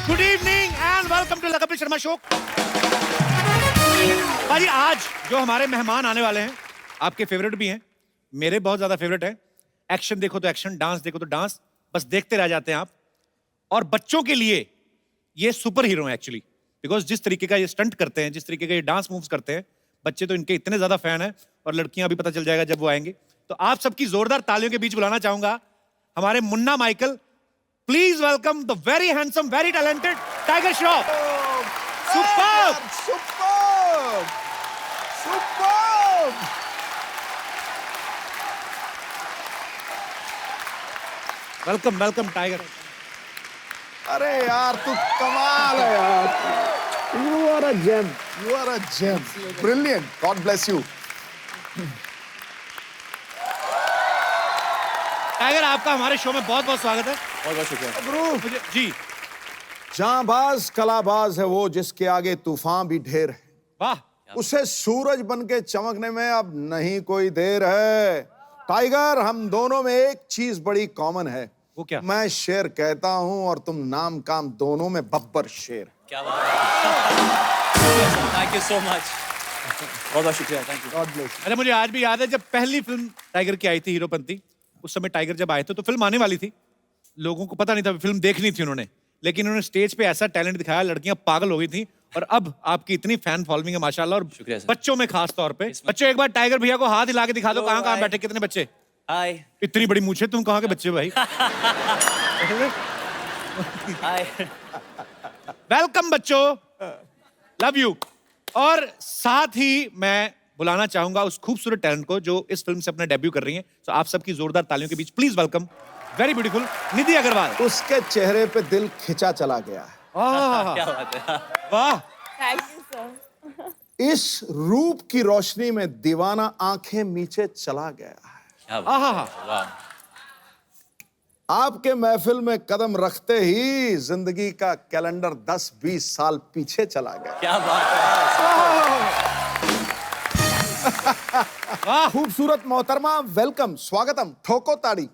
Good evening and welcome to Kapil Sharma show. भाई आज जो हमारे मेहमान आने वाले हैं आपके फेवरेट भी हैं, मेरे बहुत ज्यादा फेवरेट हैं। एक्शन देखो तो एक्शन, डांस देखो तो डांस, बस देखते रह जाते हैं आप। और बच्चों के लिए ये सुपर हीरो हैं एक्चुअली, बिकॉज जिस तरीके का ये स्टंट करते हैं, जिस तरीके का ये डांस मूव्स करते हैं, बच्चे तो इनके इतने ज्यादा फैन हैं और लड़कियां भी पता चल जाएगा जब वो आएंगे। तो आप सबकी जोरदार तालियों के बीच बुलाना चाहूंगा हमारे Munna Michael. Please welcome the very handsome, very talented tiger Shroff. Superb! Superb! Superb! Welcome welcome tiger. अरे यार तू कमाल है यार। You are a gem. You are a gem. Brilliant. God bless you. Tiger आपका हमारे शो में बहुत बहुत स्वागत है। बहुत बहुत शुक्रिया। मुझे जी जांबाज कलाबाज है वो जिसके आगे तूफान भी ढेर है। वाह, उसे सूरज बन के चमकने में अब नहीं कोई देर है। टाइगर, हम दोनों में एक चीज बड़ी कॉमन है। वो क्या? मैं शेर कहता हूं और तुम नाम काम दोनों में बब्बर शेर। क्या बात है। Thank you so much. बहुत बहुत शुक्रिया। Thank you. God bless you. अरे मुझे आज भी याद है जब पहली फिल्म टाइगर की आई थी हीरोपंती, उस समय टाइगर जब आए थे तो फिल्म आने वाली थी, लोगों को पता नहीं था, फिल्म देखनी थी उन्होंने, लेकिन उन्होंने स्टेज पे ऐसा टैलेंट दिखाया, लड़कियां पागल हो गई थी। और अब आपकी इतनी फैन फॉलोइंग है माशाल्लाह, और शुक्रिया सर। बच्चों में खास तौर पे। बच्चों एक बार टाइगर भैया को हाथ हिला के दिखा दो, Hello, कहाँ कहाँ hi. बैठे, कितने बच्चे? हाय इतनी बड़ी मूछें, तुम कहाँ के बच्चे भाई? हाय। वेलकम बच्चों, लव यू। और साथ ही मैं बुलाना चाहूंगा उस खूबसूरत टैलेंट को जो इस फिल्म से अपना डेब्यू कर रही है। तो आप सबकी जोरदार तालियों के बीच प्लीज वेलकम वेरी ब्यूटीफुल निधि अग्रवाल। उसके चेहरे पे दिल खिंचा चला गया है। वाह क्या बात है। वाह, थैंक यू सर। इस रूप की रोशनी में दीवाना आंखें नीचे चला गया है। क्या बात आहा, है। वाह। आपके महफिल में कदम रखते ही जिंदगी का कैलेंडर 10-20 साल पीछे चला गया। क्या बात है। वाह। खूबसूरत मोहतरमा, वेलकम, स्वागतम, ठोको ताड़ी।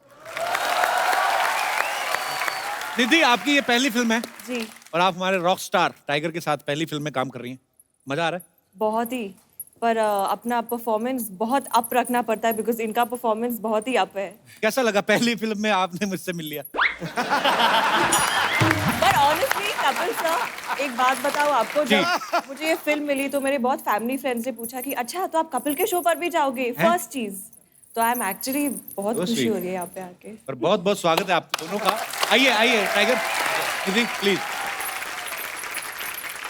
निधि आपकी ये पहली फिल्म है जी, और आप हमारे रॉक स्टार टाइगर के साथ पहली फिल्म में काम कर रही हैं। मजा आ रहा है? बहुत ही। पर अपना परफॉर्मेंस बहुत अप रखना पड़ता है बिकॉज इनका परफॉर्मेंस बहुत ही अप है। कैसा लगा पहली फिल्म में आपने मुझसे मिल लिया? पर ऑनेस्टली कपिल सर, एक बात बताओ आपको, जब मुझे ये फिल्म मिली तो मेरे बहुत फैमिली फ्रेंड्स ने पूछा कि अच्छा तो आप कपिल के शो पर भी जाओगे, फर्स्ट चीज। तो आई एम एक्चुअली बहुत So खुशी sweet. हो रही है यहाँ पे आके। और बहुत बहुत स्वागत है आप दोनों का। आइए आइए टाइगर, निधि प्लीज।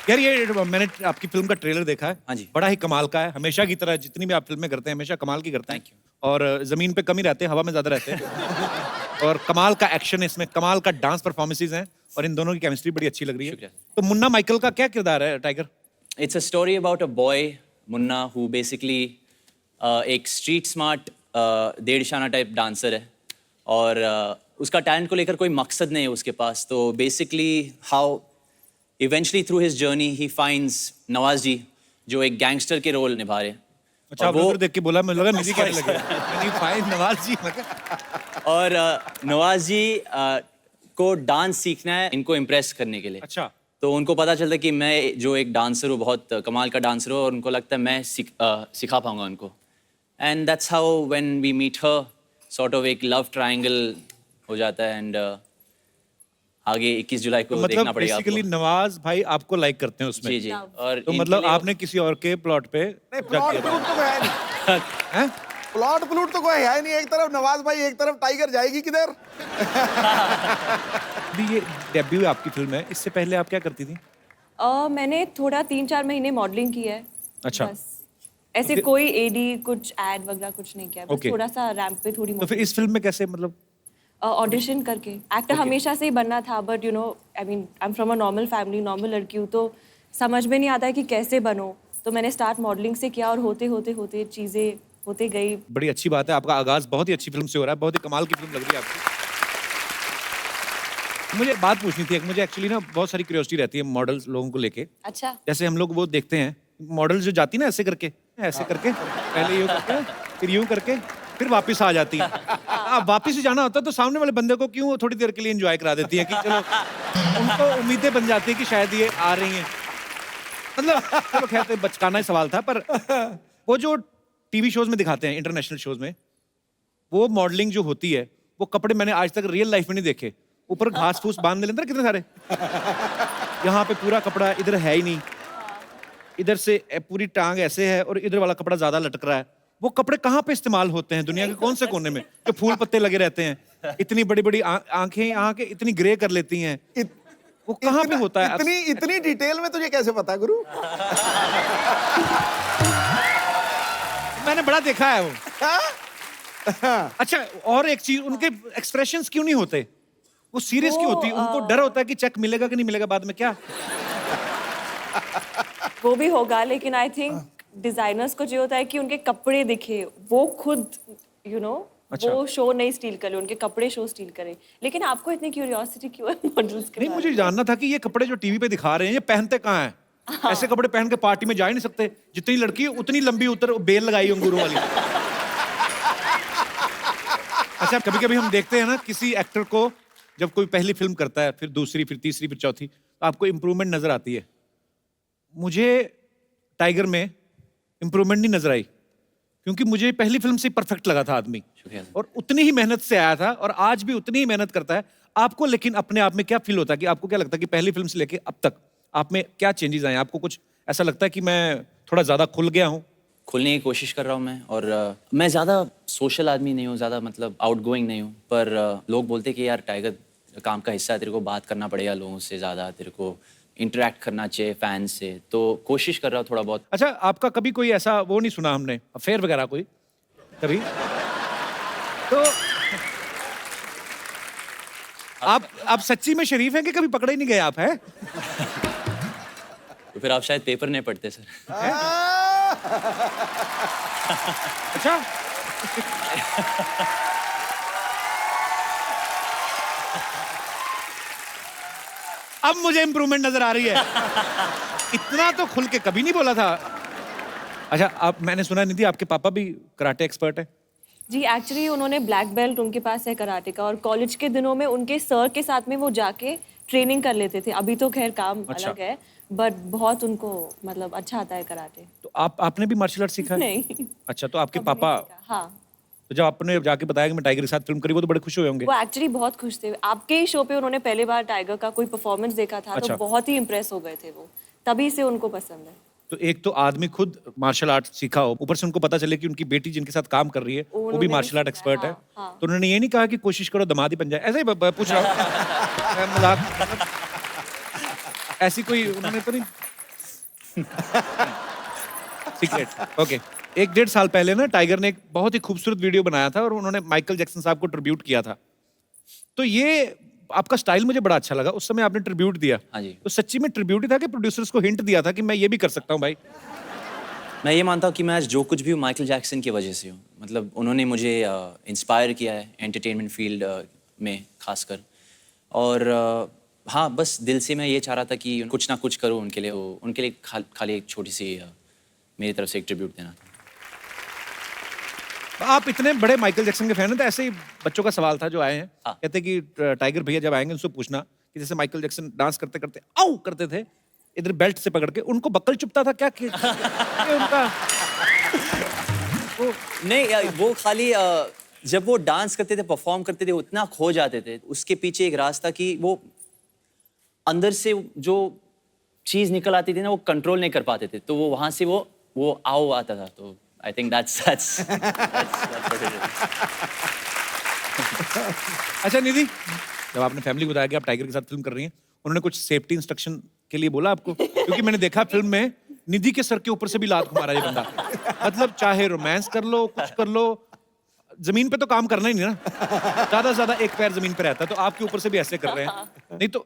यार ये मैंने आपकी फिल्म का ट्रेलर देखा है। हाँ जी। बड़ा ही कमाल का है, हमेशा की तरह जितनी भी आप फिल्में करते हैं हमेशा कमाल की करते हैं। Thank you. और जमीन पे कम ही रहते हैं, हवा में ज्यादा रहते हैं। और कमाल का एक्शन है इसमें, कमाल का डांस परफॉर्मेंसेज हैं और इन दोनों की केमिस्ट्री बड़ी अच्छी लग रही है। शुक्रिया। तो मुन्ना माइकल का क्या किरदार है tiger? It's a story about a boy, Munna, who basically एक स्ट्रीट स्मार्ट डेढ़शाना टाइप डांसर है और उसका टैलेंट को लेकर कोई मकसद नहीं है उसके पास। तो basically how eventually through his journey he finds Nawaz ji जो एक गैंगस्टर के रोल निभा रहे हैं। अच्छा, और आप उधर देख के बोला, मुझे लगा निधि कहने लगे। नहीं, फाइन नवाज जी। और नवाज जी को डांस सीखना है इनको इम्प्रेस करने के लिए। अच्छा, तो उनको पता चलता है कि मैं जो एक डांसर हूँ, बहुत कमाल का डांसर हूँ, और उनको लगता है मैं सिखा पाऊंगा उनको। And that's how when we meet her sort of एक लव ट्रायंगल हो जाता है। एंड आगे 21 जुलाई को तो देखना मतलब पड़ेगा बेसिकली आपको। नवाज भाई आपको लाइक करते हैं उसमें? जी जी। और तो इनके मतलब लिए- आपने किसी और के प्लॉट पे प्लॉट प्लूट तो कोई है नहीं। हैं? प्लॉट प्लूट तो कोई है नहीं। एक तरफ नवाज भाई, एक तरफ टाइगर, जाएगी किधर? अभी ये डेब्यू आपकी फिल्म है, इससे पहले आप क्या करती थी? मैंने थोड़ा 3-4 महीने मॉडलिंग की है। अच्छा। बस। ऐसे कोई एडी कुछ एड वगैरह कुछ नहीं किया, बस Okay. थोड़ा सा रैंप पे थोड़ी तो फिर इस फिल्म में कैसे, मतलब ऑडिशन करके। एक्टर हमेशा से ही बनना था, but you know I mean I am from a normal family, normal लड़की हूँ, तो समझ में नहीं आता है कि कैसे बनो। तो मैंने स्टार्ट मॉडलिंग से किया और होते होते होते चीज़ें होते गई। बड़ी अच्छी बात है, आपका आगाज बहुत ही अच्छी फिल्म से हो रहा है, बहुत ही कमाल की फिल्म लग रही है आपकी। मुझे एक बात पूछनी थी, एक मुझे एक्चुअली ना बहुत सारी क्यूरियोसिटी रहती है मॉडल्स लोगों को लेके। अच्छा। जैसे हम लोग वो देखते हैं मॉडल्स जो जाती ना ऐसे करके पहले यूं करके फिर यूं करके फिर वापस आ जाती हैं। अब वापस ही जाना होता है तो सामने वाले बंदे को क्यों थोड़ी देर के लिए एंजॉय करा देती है कि चलो, उनको उम्मीदें बन जाती है कि शायद ये आ रही हैं। मतलब चलो खैर तो बचकाना ही सवाल था, पर वो जो टीवी शोज में दिखाते हैं, इंटरनेशनल शोज में, वो मॉडलिंग जो होती है, वो कपड़े मैंने आज तक रियल लाइफ में नहीं देखे। ऊपर घास फूस बांध लेते हैं कितने सारे, यहाँ पे पूरा कपड़ा इधर है ही नहीं, इधर से पूरी टांग ऐसे है और इधर वाला कपड़ा ज्यादा लटक रहा है। वो कपड़े कहाँ पे इस्तेमाल होते हैं दुनिया के कौन से कोने में, जो फूल पत्ते लगे रहते हैं, इतनी बड़ी बड़ी आंखें यहाँ के इतनी ग्रे कर लेती हैं, वो कहाँ पे होता है? इतनी डिटेल में तुझे कैसे पता गुरु? मैंने बड़ा देखा है वो। अच्छा, और एक चीज, उनके एक्सप्रेशंस क्यों नहीं होते? वो सीरियस क्यों होती है? उनको डर होता है कि चेक मिलेगा कि नहीं मिलेगा बाद में, क्या? वो भी होगा, लेकिन आई थिंक डिजाइनर्स को जो होता है कि उनके कपड़े दिखे, वो खुद अच्छा। वो शो नहीं स्टील करे, उनके कपड़े शो स्टील करे। लेकिन आपको इतनी क्यूरियोसिटी क्यों है मॉडल्स के नहीं, बारे मुझे में? जानना था कि ये कपड़े जो टीवी पे दिखा रहे हैं, ये पहनते कहाँ हैं? ऐसे कपड़े पहन के पार्टी में जा ही नहीं सकते। जितनी लड़की उतनी लंबी उतर बेल लगाई अंगूरों वाली। अच्छा, कभी कभी हम देखते हैं ना किसी एक्टर को, जब कोई पहली फिल्म करता है, फिर दूसरी, फिर तीसरी, फिर चौथी, तो आपको इंप्रूवमेंट नजर आती है। मुझे टाइगर में इंप्रूवमेंट नहीं नजर आई, क्योंकि मुझे पहली फिल्म से परफेक्ट लगा था आदमी, शुक्रिया। और उतनी ही मेहनत से आया था और आज भी उतनी ही मेहनत करता है। आपको लेकिन अपने आप में क्या फील होता है, कि आपको क्या लगता है कि पहली फिल्म से लेके अब तक आप में क्या चेंजेस आए? आपको कुछ ऐसा लगता है कि मैं थोड़ा ज्यादा खुल गया हूँ? खुलने की कोशिश कर रहा हूँ मैं, और मैं ज़्यादा सोशल आदमी नहीं हूँ, ज़्यादा मतलब आउटगोइंग नहीं हूँ, पर लोग बोलते हैं कि यार टाइगर काम का हिस्सा है, तेरे को बात करना पड़ेगा लोगों से ज़्यादा, तेरे को इंटरेक्ट करना चाहिए फैंस से, तो कोशिश कर रहा हूँ थोड़ा बहुत। अच्छा, आपका कभी कोई ऐसा वो नहीं सुना हमने, अफेयर वगैरह कोई कभी? तो आप सच्ची में शरीफ हैं कि कभी पकड़े ही नहीं गए आप, हैं? तो फिर आप शायद पेपर नहीं पढ़ते सर। अच्छा। अब मुझे इंप्रूवमेंट नजर आ रही है। इतना तो खुल के कभी नहीं बोला था। अच्छा, आप, मैंने सुना निधि आपके पापा भी कराटे एक्सपर्ट है? जी, एक्चुअली उन्होंने ब्लैक बेल्ट उनके पास है कराटे का, और कॉलेज के दिनों में उनके सर के साथ में वो जाके ट्रेनिंग कर लेते थे। अभी तो खैर काम अच्छा। अलग है, बट बहुत उनको मतलब अच्छा आता है कराटे। तो आपने भी मार्शल आर्ट सीखा है? नहीं, अच्छा, तो आपके कभी नहीं पापा, सीखा। हाँ, तो जब आपने जाके बताया कि मैं टाइगर के साथ फिल्म करी, वो तो बड़े खुश हुए होंगे। वो एक्चुअली बहुत खुश थे। आपके ही शो पे उन्होंने पहली बार टाइगर का कोई परफॉर्मेंस देखा था, अच्छा। तो बहुत ही इम्प्रेस हो गए थे वो, तभी से उनको पसंद है। तो एक तो आदमी खुद मार्शल आर्ट सीखा हो, ऊपर से उनको पता चले कि उनकी बेटी जिनके साथ काम कर रही है वो भी उन्होंने मार्शल आर्ट सीखा है, एक्सपर्ट है, हाँ, हाँ। तो उन्होंने ये नहीं कहा कि कोशिश करो दामाद ही बन जाए? ऐसे ही पूछ रहा हूँ। मैं मजाक, ऐसी कोई उन्होंने तो नहीं। सीक्रेट। ओके। 1-1.5 साल पहले ना टाइगर ने एक बहुत ही खूबसूरत वीडियो बनाया था और उन्होंने माइकल जैक्सन साहब को ट्रिब्यूट किया था। तो ये आपका स्टाइल मुझे बड़ा अच्छा लगा, उस समय आपने ट्रिब्यूट दिया। हाँ जी। तो सच्ची में ट्रिब्यूट ही था कि प्रोड्यूसर्स को हिंट दिया था कि मैं ये भी कर सकता हूँ भाई? मैं ये मानता हूँ कि मैं आज जो कुछ भी हूँ माइकल जैक्सन की वजह से हूँ। मतलब उन्होंने मुझे इंस्पायर किया है एंटरटेनमेंट फील्ड में खासकर, और हाँ, बस दिल से मैं ये चाह रहा था कि कुछ ना कुछ करूँ उनके लिए, उनके लिए खाली एक छोटी सी मेरी तरफ से एक ट्रिब्यूट देना था। आप इतने बड़े माइकल जैक्सन के फैन हैं, तो ऐसे ही बच्चों का सवाल था जो आए हैं, हाँ। कहते कि टाइगर भैया जब आएंगे उनसे पूछना कि जैसे माइकल जैक्सन डांस करते करते आउ करते थे, इधर बेल्ट से पकड़ के, उनको बक्कल चुभता था क्या कि ये उनका नहीं यार, वो खाली जब वो डांस करते थे, परफॉर्म करते थे, उतना खो जाते थे। उसके पीछे एक रास्ता कि वो अंदर से जो चीज निकल आती थी ना, वो कंट्रोल नहीं कर पाते थे, तो वो वहां से वो आओ आता था। तो I think that's what it is. अच्छा निधि, जब आपने फैमिली को बताया कि आप टाइगर के साथ फिल्म कर रही हैं, उन्होंने कुछ सेफ्टी इंस्ट्रक्शन के लिए बोला आपको? क्योंकि मैंने देखा फिल्म में निधि के सर के ऊपर से भी लात घुमा रहा है ये बंदा। मतलब चाहे रोमांस कर लो, कुछ कर लो, जमीन पे तो काम करना ही नहीं ना, ज्यादा से ज्यादा एक पैर जमीन पे रहता है, तो आपके ऊपर से भी ऐसे कर रहे हैं। नहीं तो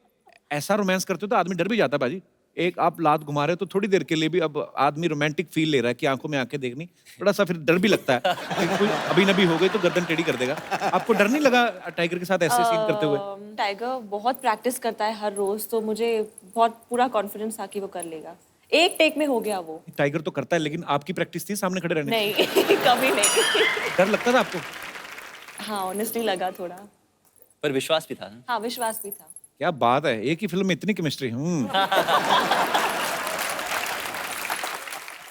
ऐसा रोमांस करते हो तो आदमी डर भी जाता है बाजी। एक आप लात घुमा रहे हो तो थोड़ी देर के लिए भी अब आदमी रोमांटिक फील ले रहा है कि आंखों में आंखें देखनी, थोड़ा सा फिर डर भी लगता है कि कोई अभी नबी हो गई तो गर्दन टेढ़ी कर देगा। आपको डर नहीं लगा टाइगर के साथ ऐसे सीन करते हुए? टाइगर बहुत प्रैक्टिस करता है हर रोज, तो मुझे बहुत पूरा कॉन्फिडेंस था कि वो कर लेगा। एक टेक में हो गया वो। टाइगर तो करता है, लेकिन आपकी प्रैक्टिस थी सामने खड़े रहने की? नहीं कभी नहीं। डर लगता था आपको? हाँ ऑनेस्टली लगा थोड़ा। पर विश्वास भी था ना। हाँ विश्वास भी था। क्या बात है, एक ही फिल्म में इतनी केमिस्ट्री।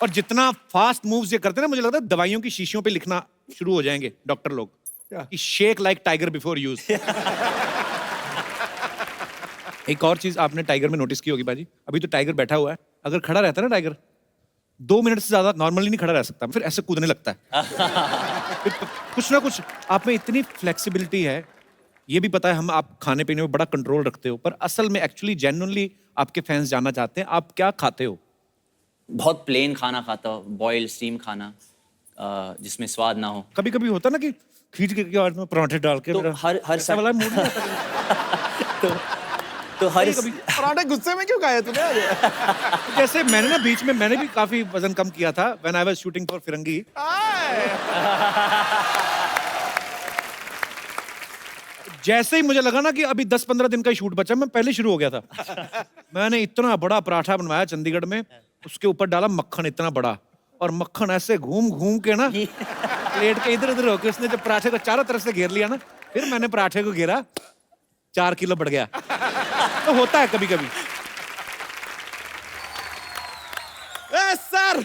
और जितना फास्ट मूव्स ये करते हैं ना, मुझे लगता है दवाइयों की शीशियों पे लिखना शुरू हो जाएंगे डॉक्टर लोग कि shake like tiger before use. एक और चीज आपने टाइगर में नोटिस की होगी बाजी, अभी तो टाइगर बैठा हुआ है, अगर खड़ा रहता है ना टाइगर, 2 मिनट से ज्यादा नॉर्मली नहीं खड़ा रह सकता, फिर ऐसे कूदने लगता है। फिर कुछ ना कुछ आप में इतनी फ्लेक्सिबिलिटी है। ये भी पता है हम आप खाने पीने में बड़ा कंट्रोल रखते हो, पर असल में एक्चुअली जेन्युइनली आपके फैंस जानना चाहते हैं आप क्या खाते हो। बहुत प्लेन खाना खाता हूँ, बॉइल्ड स्टीम खाना जिसमें स्वाद ना हो। कभी कभी होता ना कि खींच के बाद में पराठे डाल के तो मेरा हर ऐसा वाला मूड नहीं आता। तो हर पराठे गुस्से में क्यों खाए तूने? जैसे मैंने ना बीच में मैंने भी काफी वजन कम किया था when I was shooting for Firangi. जैसे ही मुझे लगा ना कि अभी 10-15 दिन का ही शूट बचा, मैं पहले शुरू हो गया था। मैंने इतना बड़ा पराठा बनवाया चंडीगढ़ में, उसके ऊपर डाला मक्खन इतना बड़ा, और मक्खन ऐसे घूम घूम के ना प्लेट के इधर उधर होके उसने जब पराठे को चारों तरफ से घेर लिया ना, फिर मैंने पराठे को घेरा, 4 किलो बढ़ गया। तो होता है कभी कभी। सर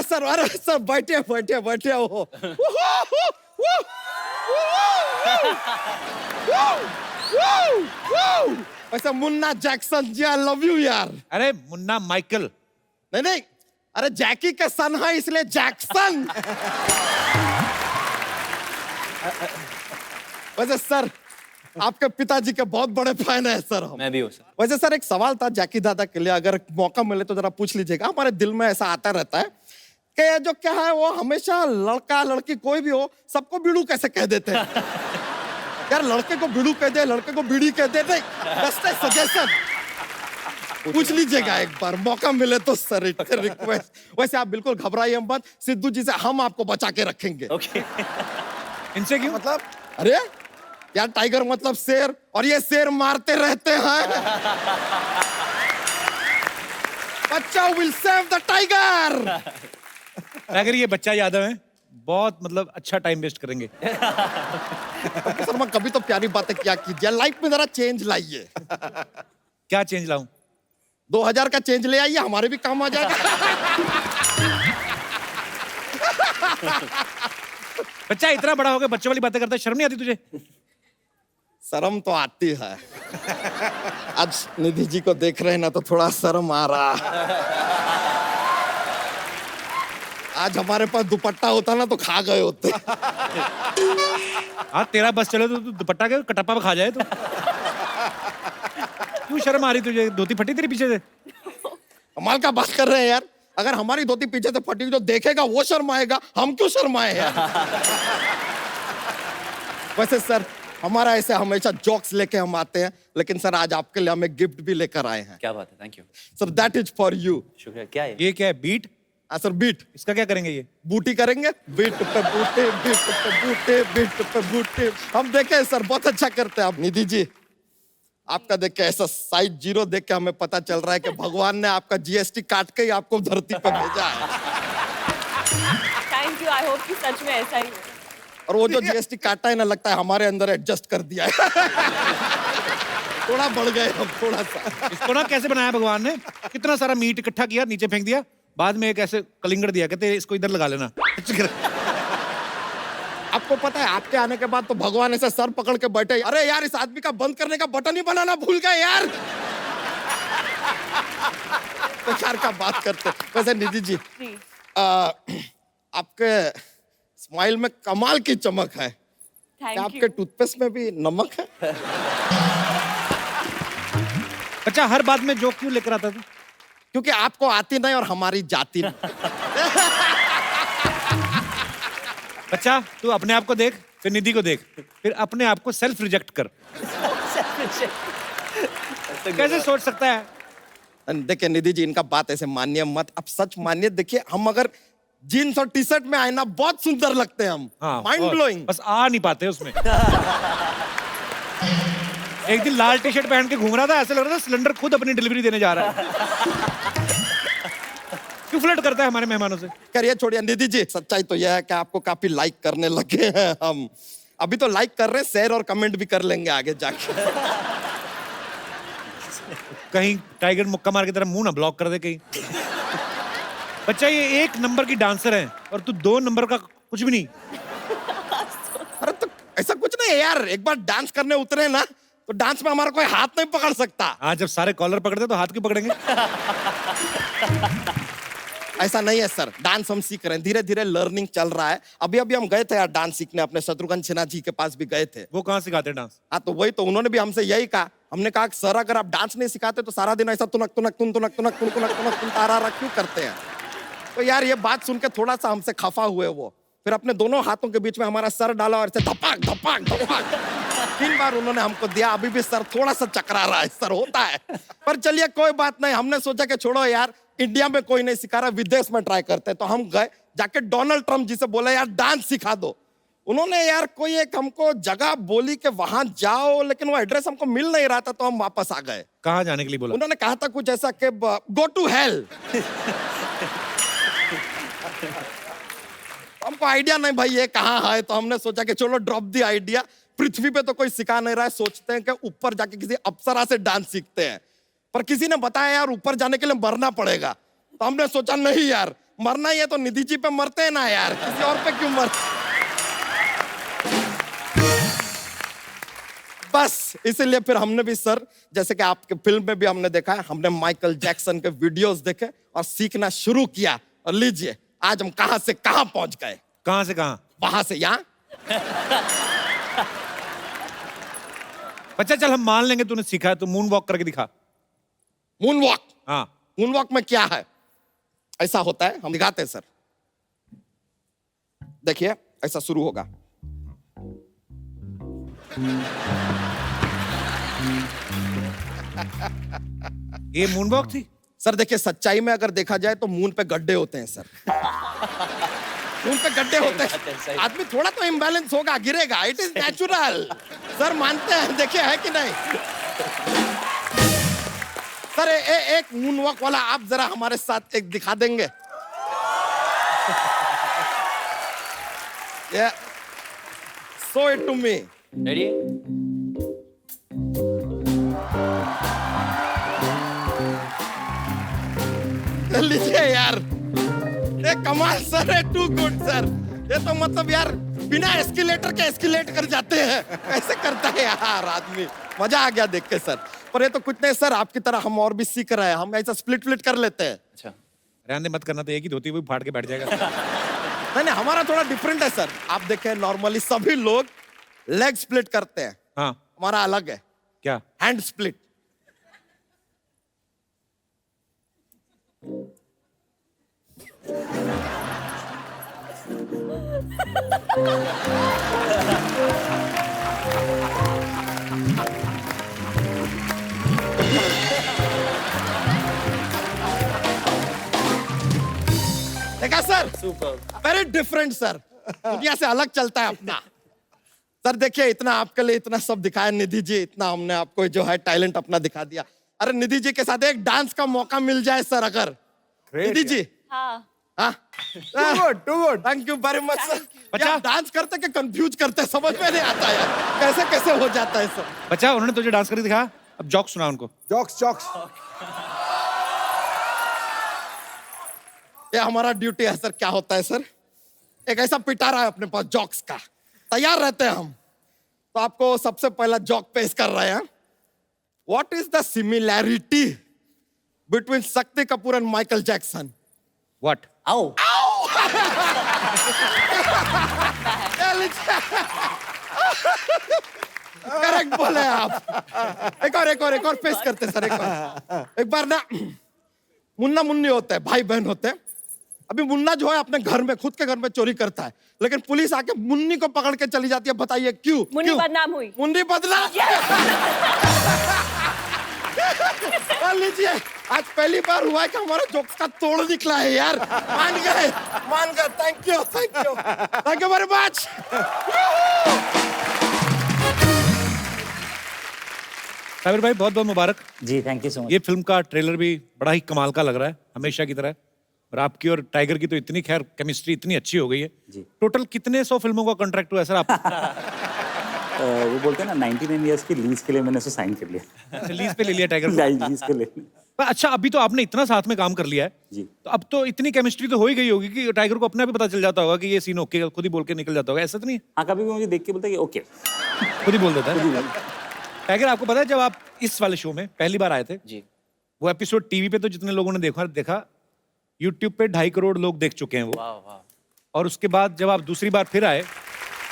सर, अरे सर बैठे बैठे बैठे हो। वैसे Munna Jackson ji, I love you यार। अरे मुन्ना माइकल। नहीं नहीं, अरे जैकी का सन है इसलिए जैक्सन। वैसे सर आपके पिताजी के बहुत बड़े फैन है सर हम। मैं भी हूँ सर। वैसे सर एक सवाल था जैकी दादा के लिए, अगर मौका मिले तो जरा पूछ लीजिएगा। हमारे दिल में ऐसा आता रहता है कि ये जो क्या है वो हमेशा लड़का लड़की कोई भी हो सबको बीड़ू कैसे कह देते हैं। यार लड़के को बीड़ू कह दे, लड़के को बीड़ी कह दे, सजेशन पूछ लीजिएगा एक बार मौका मिले तो सर। रिक्वेस्ट। वैसे आप बिल्कुल घबराइए मत, सिद्धू जी से हम आपको बचा के रखेंगे। ओके। इनसे क्यों? मतलब अरे यार टाइगर मतलब शेर, और ये शेर मारते रहते हैं। बच्चा विल सेव द टाइगर। अगर ये बच्चा यादव है, बहुत मतलब अच्छा टाइम वेस्ट करेंगे। शर्मा कभी तो प्यारी बातें क्या कीजिए, लाइफ में जरा चेंज लाइए। क्या चेंज लाऊं? 2000 का चेंज ले आइए, हमारे भी काम आ जाएगा। बच्चा इतना बड़ा हो गया बच्चे वाली बातें करता है, शर्म नहीं आती तुझे? शर्म तो आती है। आज निधि जी को देख रहे हैं ना तो थोड़ा शर्म आ रहा। आज हमारे पास दुपट्टा होता ना तो खा गए होते। हाँ तेरा बस चले तो तू दुपट्टा के कटप्पा पे खा जाए तो। क्यों शर्म आ रही तुझे? धोती फटी तेरी पीछे से? कमाल का बात कर रहे हैं यार। अगर हमारी धोती पीछे से फटी जो देखेगा वो शर्माएगा, हम क्यों शर्माए यार। वैसे सर हमारा ऐसे हमेशा जोक्स लेके हम आते हैं, लेकिन सर आज आपके लिए हमें गिफ्ट भी लेकर आए हैं। क्या बात है, thank you. Sir that is for you. शुक्रिया। क्या है? ये क्या है? बीट? हाँ सर बीट। इसका क्या करेंगे ये? बूटी करेंगे, बीट पे बूटे, बीट पे बूटे, बीट पे बूटे। हम देखे सर बहुत अच्छा करते हैं आप। निधि जी आपका देख के ऐसा साइज 0 देख के हमें पता चल रहा है कि भगवान ने आपका जीएसटी काट के ही आपको धरती पे भेजा है। थैंक यू, आई होप कि सच में ऐसा ही हो। और वो जो जीएसटी काटा है ना, लगता है हमारे अंदर एडजस्ट कर दिया है। थोड़ा बढ़ गए हम, थोड़ा सा। इसको ना कैसे बनाया भगवान ने? कितना सारा मीट इकट्ठा किया, नीचे फेंक दिया, बाद में एक ऐसे कलिंगड़ दिया, कहते इसको इधर लगा लेना। आपको पता है आपके आने के बाद तो भगवान ऐसे सर पकड़ के बैठे, अरे यार इस आदमी का बंद करने का बटन ही बनाना भूल गए यार। बेकार का बात करते। वैसे निधि जी जी। आपके स्माइल में कमाल की चमक है। क्या थैंक आपके यू। टूथपेस्ट में भी नमक है? अच्छा हर बात में जोक क्यों लेकर आता तू? क्योंकि आपको आती नहीं और हमारी जाती नहीं। बच्चा तू अपने आप को देख, फिर निधि को देख, फिर अपने आप को सेल्फ रिजेक्ट कर। कैसे सोच सकता है? देखिए निधि जी इनका बात ऐसे मानिए मत, आप सच मानिए। देखिए हम अगर जीन्स और टी शर्ट में आए ना बहुत सुंदर लगते हैं हम। हाँ, माइंड ब्लोइंग। बस आ नहीं पाते उसमें। एक दिन लाल टी शर्ट पहन के घूम रहा था, ऐसे लग रहा था सिलेंडर खुद अपनी डिलीवरी देने जा रहा है। क्यों फ्लर्ट करता है हमारे मेहमानों से? करिए छोड़िए निधि जी, सच्चाई तो यह है कि आपको काफी लाइक करने लगे हैं हम। अभी तो लाइक कर रहे हैं, शेयर और कमेंट भी कर लेंगे आगे जाके। कहीं टाइगर मुक्का मार की तरह मुंह ना ब्लॉक कर दे कहीं। बच्चा ये 1 नंबर की डांसर है और तू 2 नंबर का कुछ भी नहीं। अरे तो ऐसा कुछ नहीं है यार, एक बार डांस करने उतरे ना तो डांस में हमारा कोई हाथ नहीं पकड़ सकता। आज जब सारे कॉलर पकड़ते तो हाथ क्यों पकड़ेंगे? ऐसा नहीं है सर, डांस हम सीख रहे हैं, धीरे धीरे लर्निंग चल रहा है। अभी अभी हम गए थे यार डांस सीखने, अपने शत्रुघ्न सिन्हा जी के पास भी गए थे। वो कहाँ सिखाते हैं डांस? हाँ तो वही तो, उन्होंने भी हमसे यही कहा। हमने कहा कि सर अगर आप डांस नहीं सिखाते तो सारा दिन ऐसा तुनक तुनक तुन तुनक तुनक तुन तुनक तुनक तुन तारा क्यों करते हैं? तो यार ये बात सुन के थोड़ा सा हमसे खफा हुए वो। फिर अपने दोनों हाथों के बीच में हमारा सर डाला और ऐसे धपाक धपाक धपाक 3 बार उन्होंने हमको दिया। अभी भी सर थोड़ा सा चकरा रहा है, सर होता है। पर चलिए कोई बात नहीं, हमने सोचा कि छोड़ो यार, इंडिया में कोई नहीं सिखा रहा, विदेश में ट्राई करते हैं। तो हम गए, जाके डोनाल्ड ट्रम्प जी से बोले यार डांस सिखा दो। उन्होंने यार कोई एक हमको जगह बोली कि वहां जाओ, लेकिन वो एड्रेस हमको मिल नहीं रहा था, तो हम वापस आ गए। कहाँ जाने के लिए बोला? उन्होंने कहा था कुछ ऐसा कि गो टू हेल। हमको आइडिया नहीं भाई ये कहाँ है, तो हमने सोचा कि चलो ड्रॉप दी आइडिया। पृथ्वी पे तो कोई सिखा नहीं रहा है, सोचते हैं कि ऊपर जाके किसी अप्सरा से डांस सीखते हैं। पर किसी ने बताया यार ऊपर जाने के लिए मरना पड़ेगा। तो हमने सोचा नहीं यार, मरना ही है तो निधि जी पे मरते हैं ना यार, किसी और पे क्यों मर। बस इसीलिए फिर हमने भी सर, जैसे कि आपके फिल्म में भी हमने देखा है, हमने माइकल जैक्सन के वीडियोस देखे और सीखना शुरू किया। और लीजिए आज हम कहां से कहां पहुंच गए। कहाँ से कहाँ? वहां से यहां। बच्चा चल हम मान लेंगे तूने सीखा है, तो मून वॉक करके दिखा। Moon walk. हाँ मून वॉक में क्या है? ऐसा होता है, हम दिखाते हैं सर। देखिए ऐसा शुरू होगा। ये मून वॉक थी? सर देखिए सच्चाई में अगर देखा जाए तो मून पे गड्ढे होते हैं सर। मून पे गड्ढे होते हैं, आदमी थोड़ा तो इम्बैलेंस होगा, गिरेगा, इट इज नेचुरल। सर मानते हैं, देखिए है कि नहीं? सर एक मून वॉक वाला आप जरा हमारे साथ एक दिखा देंगे? Show it to me. Ready? लीजिए यार, ये कमाल सर है, टू गुड सर। ये तो मतलब यार बिना एस्केलेटर के एस्केलेट कर जाते हैं, ऐसे करता है यार आदमी। मजा आ गया देख के सर। पर ये तो कुछ नहीं सर, आपकी तरह हम और भी सीख रहे हैं, हम ऐसा स्प्लिट फ्लिट कर लेते हैं। अच्छा, रहने मत करना, तो एक ही धोती हुई फाड़ के बैठ जाएगा। नहीं हमारा थोड़ा डिफरेंट है सर। आप देखें नॉर्मली सभी लोग लेग स्प्लिट करते हैं, हाँ हमारा अलग है, क्या? Hand split. देखा सर, वेरी डिफरेंट सर, दुनिया से अलग चलता है अपना। सर देखिए इतना आपके लिए इतना सब दिखाया निधि जी, इतना हमने आपको जो है टैलेंट अपना दिखा दिया। अरे निधि जी के साथ एक डांस का मौका मिल जाए सर अगर। निधि जी। हाँ हाँ too good, thank you very much sir. बच्चा डांस करते के कंफ्यूज करते समझ में नहीं आता यार, कैसे कैसे हो जाता है सर। बच्चा उन्होंने तुझे डांस करके दिखाया, अब जॉक सुना उनको। जॉक्स जॉक्स, ये हमारा ड्यूटी है सर। क्या होता है सर, एक ऐसा पिटारा है अपने पास जॉक्स का, तैयार रहते हैं हम। तो आपको सबसे पहला जॉक पेश कर रहे हैं। What is the similarity between Shakti Kapoor and Michael Jackson? What? आओ। करेक्ट बोले आप। एक और पेश करते सर, एक बार ना मुन्ना मुन्नी होते हैं, भाई बहन होते हैं। अभी मुन्ना जो है अपने घर में, खुद के घर में चोरी करता है, लेकिन पुलिस आके मुन्नी को पकड़ के चली जाती है। बताइए क्यों? मुन्नी बदनाम हुई। मुन्नी बदनाम। लीजिए आज पहली बार हुआ है कि हमारा जोक्स का तोड़ निकला है यार। मान गए। Thank you very much. Sabir भाई बहुत बहुत मुबारक। जी थैंक यू सो मच। ये फिल्म का ट्रेलर भी बड़ा ही कमाल का लग रहा है, हमेशा की तरह। और आपकी और टाइगर की तो इतनी खैर केमिस्ट्री इतनी अच्छी हो गई है। जी। टोटल कितने 100 फिल्मों का कॉन्ट्रैक्ट हुआ है सर आप? वो बोलते हैं ना 99 ईयर्स की लीज के लिए मैंने उसे साइन कर लिया। लीज पे ले लिया टाइगर को? लीज के लिए। पर अच्छा, अभी तो आपने इतना साथ में काम कर लिया है, जी। तो अब तो इतनी केमिस्ट्री तो हो ही गई होगी कि टाइगर को अपने आप ही पता चल जाता होगा कि ये सीन ओके, खुद ही बोल के निकल जाता होगा, ऐसा तो नहीं? हाँ, कभी भी मुझे देख के बोलता है कि ओके। खुद ही बोल देता है। टाइगर, आपको पता है जब आप इस वाले शो में पहली बार आए थे, जी। वो एपिसोड टीवी पे तो जितने लोगों ने देखा यूट्यूब पे 2.5 करोड़ लोग देख चुके हैं वो। वाह वाह। और उसके बाद जब आप दूसरी बार फिर आए,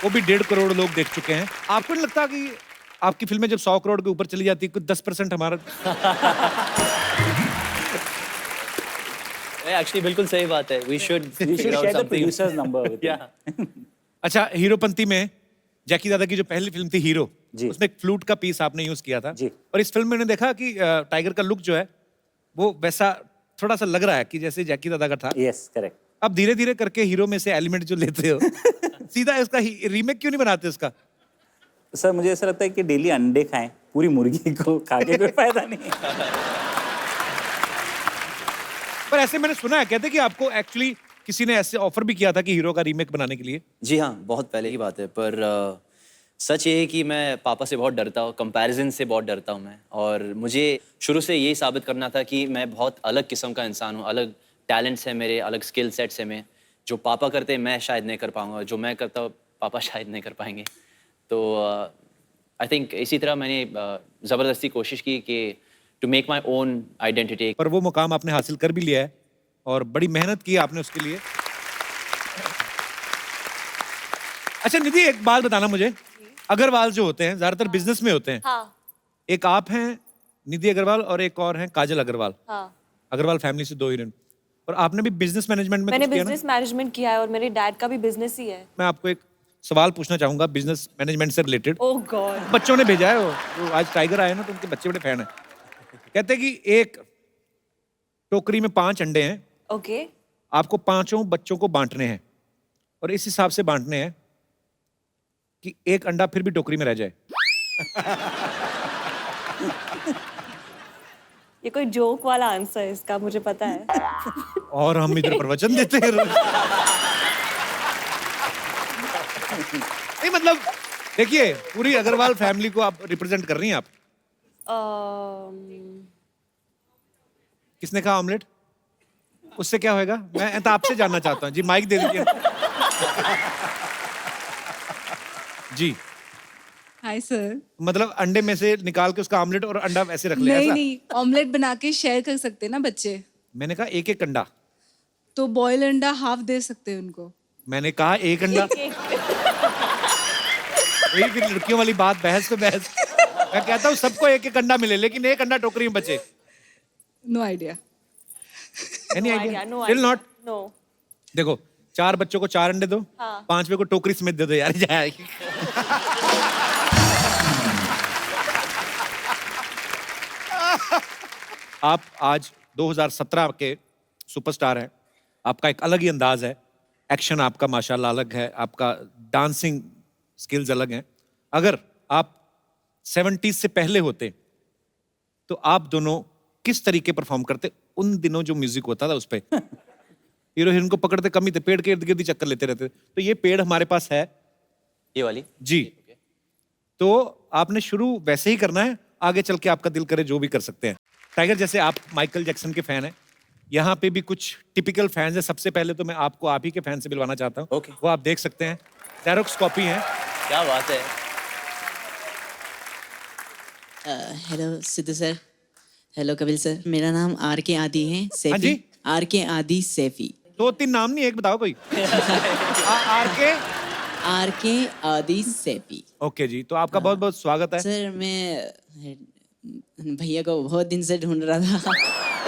वो भी 1.5 करोड़ लोग देख चुके हैं। आपको नहीं लगता कि आपकी फिल्में जब 100 करोड़ के ऊपर चली जाती है, कुछ 10% हमारा? एक्चुअली बिल्कुल सही बात है। We should share the producers number. अच्छा, हीरोपंती में जैकी दादा की जो पहली फिल्म थी हीरो, जी। उसमें एक फ्लूट का पीस आपने यूज किया था। जी। और इस फिल्म में मैंने देखा कि टाइगर का लुक जो है वो वैसा थोड़ा सा लग रहा है कि जैसे जैकी दादा का था। Yes, correct. अब धीरे धीरे करके हीरो में से एलिमेंट जो लेते हो सीधा इसका रीमेक क्यों नहीं बनाते इसका? सर मुझे ऐसा लगता है कि डेली अंडे खाएं, पूरी मुर्गी को खा के कोई फायदा नहीं। पर ऐसे मैंने सुना है, कहते कि आपको एक्चुअली किसी ने ऐसे ऑफर भी किया था कि हीरो का रीमेक बनाने के लिए। जी हाँ, बहुत पहले की बात है। पर सच ये है कि मैं पापा से बहुत डरता हूँ, कंपैरिजन से बहुत डरता हूँ मैं। और मुझे शुरू से यही साबित करना था कि मैं बहुत अलग किस्म का इंसान हूँ, अलग टैलेंट्स हैं मेरे, अलग स्किल सेट्स हैं। मैं जो पापा करते हैं मैं शायद नहीं कर पाऊँगा, जो मैं करता हूँ पापा शायद नहीं कर पाएंगे। तो आई थिंक इसी तरह मैंने ज़बरदस्ती कोशिश की कि to make my own identity. पर वो मुकाम आपने हासिल कर भी लिया है और बड़ी मेहनत की आपने उसके लिए। अच्छा निधि, एक बात बताना मुझे, अग्रवाल जो होते हैं ज्यादातर बिजनेस में होते हैं। हाँ एक आप हैं निधि अग्रवाल और एक और हैं काजल अग्रवाल। हाँ। अग्रवाल फैमिली से 2 हीरोइन। और आपने भी बिजनेस मैनेजमेंट में मैंने कुछ किया ना? बिजनेस मैनेजमेंट किया है और मेरे डैड का भी बिजनेस ही है। मैं आपको एक सवाल पूछना चाहूंगा बिजनेस मैनेजमेंट से रिलेटेड। ओह गॉड। बच्चों ने भेजा है वो आज टाइगर आए ना तो उनके बच्चे बड़े फैन हैं। कहते हैं कि एक टोकरी में 5 अंडे हैं, ओके। आपको 5 बच्चों को बांटने हैं और इस हिसाब से बांटने हैं कि एक अंडा फिर भी टोकरी में रह जाए। ये कोई जोक वाला आंसर है इसका, मुझे पता है। और हम इधर प्रवचन देते हैं रोज। नहीं मतलब देखिए, पूरी अग्रवाल फैमिली को आप रिप्रेजेंट कर रही हैं आप। किसने कहा ऑमलेट? उससे क्या होएगा? मैं तो आपसे जानना चाहता हूँ जी, माइक दे दीजिए। जी हाय सर। मतलब अंडे में से निकाल के उसका ऑमलेट और अंडा वैसे रख ले नहीं ऐसा? नहीं, ऑमलेट बना के शेयर कर सकते हैं ना बच्चे। मैंने कहा एक एक अंडा। तो बॉयल अंडा हाफ दे सकते हैं उनको। मैंने कहा एक अंडा। वही फिर लड़कियों वाली बात, बहस पे बहस। मैं कहता हूँ सबको एक एक अंडा मिले लेकिन एक अंडा टोकरी में बचे। No idea. Any No idea? idea, no still idea. Not? No. देखो 4 बच्चों को 4 अंडे दो, हाँ। 5वें को टोकरी समेत दे दो यार, जाएगी। आप आज 2017 के सुपरस्टार हैं, आपका एक अलग ही अंदाज है, एक्शन आपका माशाल्लाह अलग है, आपका डांसिंग स्किल्स अलग हैं। अगर आप 70s से पहले होते तो आप दोनों किस तरीके परफॉर्म करते? उन दिनों जो म्यूजिक होता था उस पे हीरो हीरोइन को पकड़ते कम ही थे, पेड़ के इर्द गिर्द ही चक्कर लेते रहते। तो ये पेड़ हमारे पास है ये वाली जी। तो आपने शुरू वैसे ही करना है, आगे चल के आपका दिल करे जो भी कर सकते हैं। टाइगर, जैसे आप माइकल जैक्सन के फैन हैं, यहाँ पे भी कुछ टिपिकल फैंस हैं। सबसे पहले तो मैं आपको आप ही के फैन से मिलवाना चाहता हूँ। Okay. वो आप देख सकते हैं, जेरोक्स कॉपी है। क्या बात है। Hello Sidhu sir, hello Kapil sir. मेरा नाम आर के आदि है हाँ सैफी। जी? आर के आदि सैफी। 2-3 नाम नहीं, एक बताओ कोई। आर के आदि सैफी। ओके जी, तो आपका बहुत बहुत स्वागत है। सर मैं भैया को बहुत दिन से ढूंढ रहा था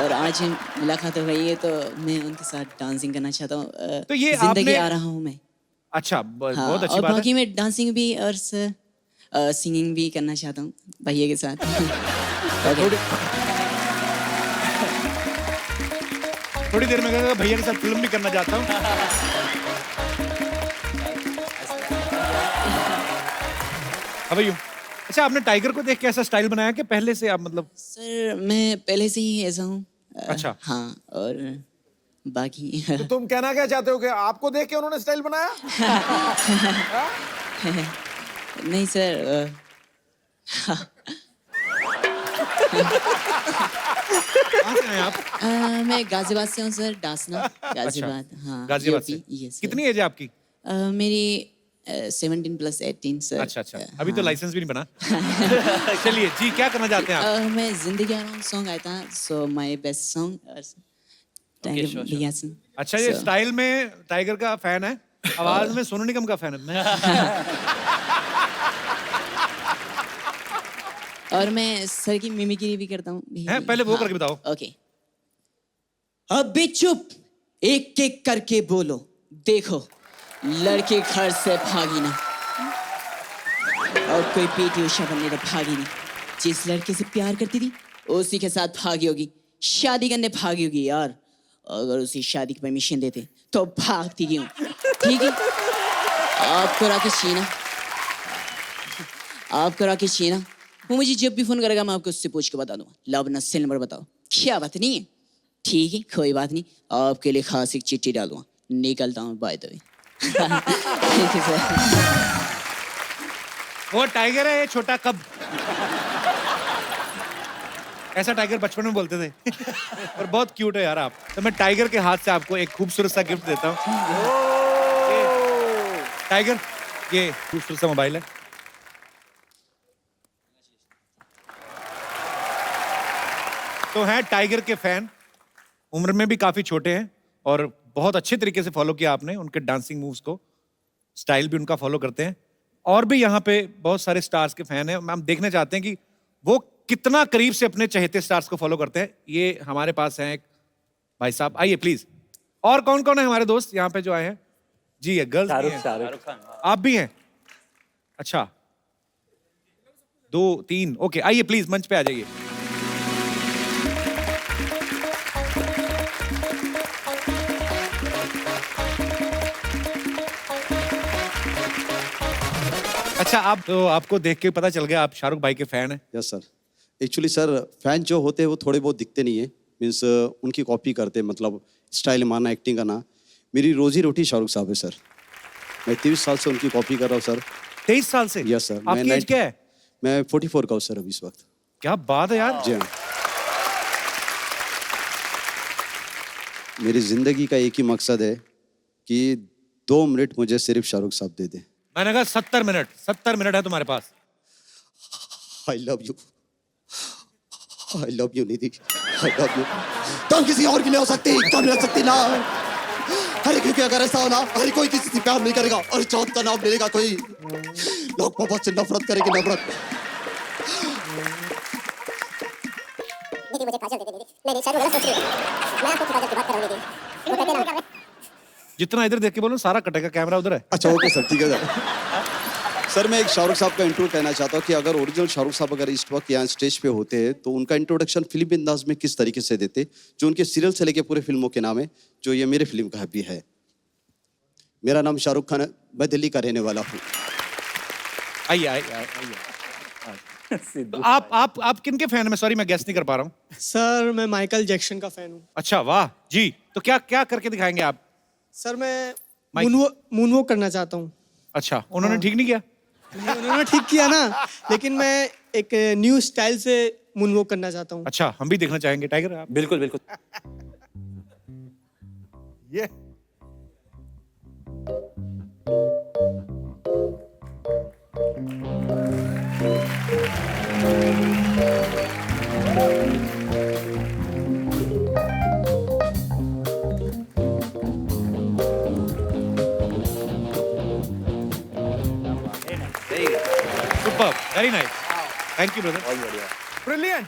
और आज मुलाकात हो गई है, तो मैं उनके साथ डांसिंग करना चाहता हूँ। तो ये जिंदगी आपने- आ रहा हूँ मैं। अच्छा, हाँ, बहुत अच्छी और बात बाकी है। मैं डांसिंग भी और सर सिंगिंग भी करना चाहता हूँ भैया के साथ। थोड़ी देर में कहूँगा भैया के साथ फिल्म भी करना चाहता हूँ। अब यूं। अच्छा, आपने टाइगर को देख के ऐसा स्टाइल बनाया कि पहले से आप मतलब? सर मैं पहले से ही ऐसा हूँ। अच्छा। हाँ, और बाकी तो तुम कहना क्या चाहते हो कि आपको देख के उन्होंने स्टाइल बनाया? नहीं सर कहाँ से हैं आप? मैं गाजियाबाद से हूँ सर, डासना गाजियाबाद। हाँ गाजियाबाद से। यस कितनी एज है आपकी? मेरी 17+18 सर। अच्छा अच्छा, अभी तो लाइसेंस भी नहीं बना। चलिए जी, क्या करना चाहते हैं आप? मैं जिंदगी आ रहा हूँ सॉन्ग आया था, so my best song sure, भैया से। अच्छा, ये स्टाइल में टाइगर का फैन है, आवाज में सोनू निगम का फैन है। और मैं सर की मिमिक्री भी करता हूँ। हैं? पहले वो करके बताओ। ओके। अभी चुप, एक एक करके बोलो, देखो लड़के घर से भागी ना, और कोई पीटी उषा बनने तो भागी नहीं। जिस लड़के से प्यार करती थी उसी के साथ भागी होगी, शादी करने भागी होगी यार। अगर उसी शादी की परमिशन देते तो भागती क्यों? ठीक है, आपको राकेश शीना, आपको राकेश शीना, वो मुझे जब भी फोन करेगा मैं आपको उससे पूछ के बता दूंगा। लव ना सेल नंबर बताओ, क्या बात नहीं है? ठीक है, कोई बात नहीं, आपके लिए खास एक चिट्ठी डालूंगा। निकलता हूँ, by the way. Thank you sir. वो टाइगर है, ये छोटा कब। ऐसा टाइगर बचपन में बोलते थे। और बहुत क्यूट है यार आप। तो मैं टाइगर के हाथ से आपको एक खूबसूरत सा गिफ्ट देता हूँ। टाइगर, ये खूबसूरत सा मोबाइल है। तो हैं टाइगर के फैन, उम्र में भी काफी छोटे हैं और बहुत अच्छे तरीके से फॉलो किया आपने उनके डांसिंग मूव्स को, स्टाइल भी उनका फॉलो करते हैं। और भी यहाँ पे बहुत सारे स्टार्स के फैन हैं। हम देखना चाहते हैं कि वो कितना करीब से अपने चहेते स्टार्स को फॉलो करते हैं। ये हमारे पास हैं एक भाई साहब, आइए प्लीज। और कौन कौन है हमारे दोस्त यहाँ पे जो आए हैं? जी, गर्ल्स भी हैं। शाहरुख खान। आप भी हैं? अच्छा, 2 3, ओके, आइए प्लीज मंच पे आ जाइए। अच्छा, आप तो आपको देख के पता चल गया आप शाहरुख भाई के फैन हैं। Yes sir. Actually sir, fan जो होते हैं वो थोड़े बहुत दिखते नहीं है, मीन्स उनकी कॉपी करते हैं, मतलब स्टाइल मारना, एक्टिंग करना। मेरी रोजी रोटी शाहरुख साहब है सर। मैं 23 साल से उनकी कॉपी कर रहा हूँ सर। 23 साल से? Yes sir. आपकी एज क्या है? मैं 44 का हूँ सर अभी इस वक्त। क्या बात है यार। जी हाँ। मेरी जिंदगी का एक ही मकसद है कि 2 मिनट मुझे सिर्फ शाहरुख साहब दे दें। मैंने कहा 70 मिनट, 70 मिनट है तुम्हारे पास। I love you, I love you Nidhi, I love you. तुम किसी और के लिए हो सकती, तुम नहीं हो सकती ना। अरे क्योंकि अगर ऐसा हो ना, अरे कोई किसी से प्यार नहीं करेगा और चौथ का नाम लेगा कोई, लोग मोहब्बत से नफरत करेंगे, नफरत। दीदी मुझे काजल दे दे दीदी, मैं शायद गलत सोच रही हूँ। मैं आपको काजल की बात करूंगी दीदी, वो कहते ना। जितना इधर देख के बोलो सारा कटेगा, कैमरा उधर है। अच्छा ओके सर, ठीक है सर। सर मैं एक शाहरुख साहब का इंट्रो कहना चाहता हूँ कि अगर ओरिजिनल शाहरुख साहब अगर इस वक्त यहाँ स्टेज पे होते हैं तो उनका इंट्रोडक्शन फिल्म अंदाज में किस तरीके से देते, जो उनके सीरियल से लेके पूरे फिल्मों के नाम है, जो ये मेरे फिल्म का भी है। मेरा नाम शाहरुख खान है, मैं दिल्ली का रहने वाला हूँ। आइए आइए आइए। तो आप किन के फैन हैं? मैं सॉरी, मैं गेस नहीं कर पा रहा हूँ। सर मैं माइकल जैक्सन का फैन हूँ। अच्छा वाह जी, तो क्या क्या करके दिखाएंगे आप? सर मैं मूनवॉक करना चाहता हूँ। अच्छा, उन्होंने ठीक नहीं किया? नहीं, उन्होंने ठीक किया ना, लेकिन मैं एक न्यू स्टाइल से मूनवॉक करना चाहता हूँ। अच्छा, हम भी देखना चाहेंगे टाइगर। आप बिल्कुल बिल्कुल। ये super, very nice, thank you brother. Brilliant.